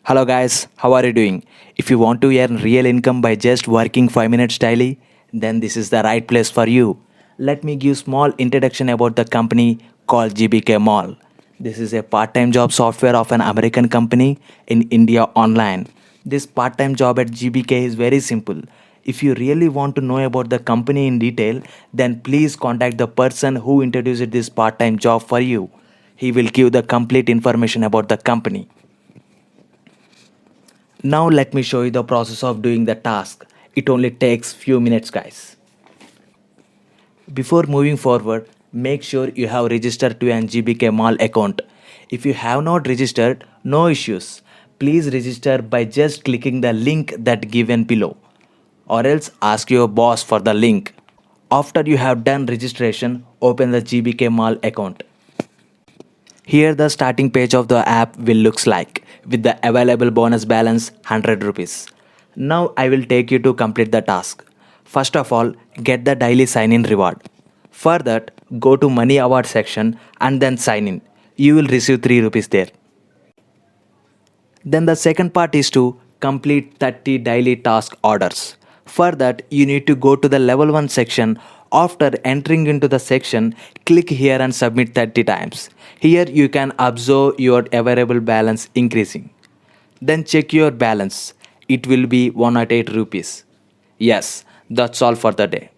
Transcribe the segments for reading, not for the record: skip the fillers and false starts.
Hello guys, how are you doing? If you want to earn real income by just working 5 minutes daily, then this is the right place for you. Let me give small introduction about the company called GBK Mall. This is a part-time job software of an American company in India online. This part-time job at GBK is very simple. If you really want to know about the company in detail, then please contact the person who introduced this part-time job for you. He will give the complete information about the company. Now let me show you the process of doing the task. It only takes few minutes guys. Before moving forward, make sure you have registered to an GBK Mall account. If you have not registered, no issues. Please register by just clicking the link that given below or else ask your boss for the link. After you have done registration, open the GBK Mall account. Here the starting page of the app will looks like with the available bonus balance 100 rupees. Now I will take you to complete the task. First of all, get the daily sign in reward. For that, go to money award section and then sign in. You will receive 3 rupees there. Then the second part is to complete 30 daily task orders. For that, you need to go to the level 1 section. After entering into the section, click here and submit 30 times. Here you can observe your available balance increasing. Then check your balance. It will be 108 rupees. Yes, that's all for the day.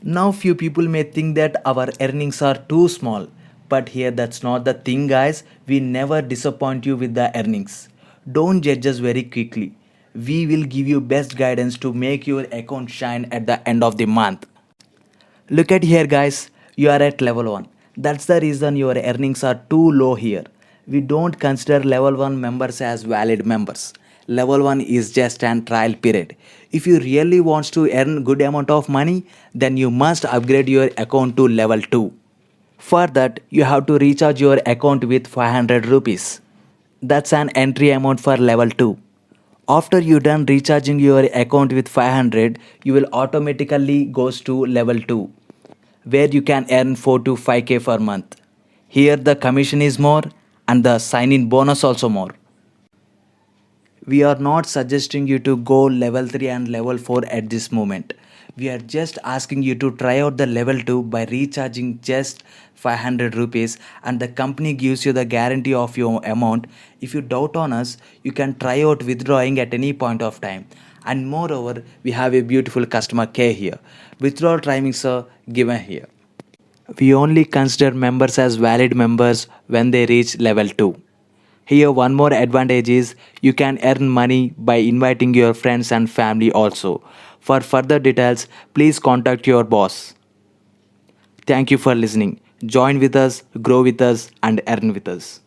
Now few people may think that our earnings are too small. But here that's not the thing guys. We never disappoint you with the earnings. Don't judge us very quickly. We will give you best guidance to make your account shine at the end of the month. Look at here guys. You are at level 1. That's the reason your earnings are too low here. We don't consider level 1 members as valid members. Level 1 is just an trial period. If you really want to earn good amount of money, then you must upgrade your account to level 2. For that, you have to recharge your account with 500 rupees. That's an entry amount for level 2. After you done recharging your account with 500, you will automatically goes to level 2, where you can earn 4 to 5k per month. Here the commission is more and the sign-in bonus also more. We are not suggesting you to go level 3 and level 4 at this moment. We are just asking you to try out the level 2 by recharging just 500 rupees and the company gives you the guarantee of your amount. If you doubt on us, you can try out withdrawing at any point of time. And moreover, we have a beautiful customer care here. Withdrawal timings are given here. We only consider members as valid members when they reach level 2. Here one more advantage is you can earn money by inviting your friends and family also. For further details, please contact your boss. Thank you for listening. Join with us, grow with us and earn with us.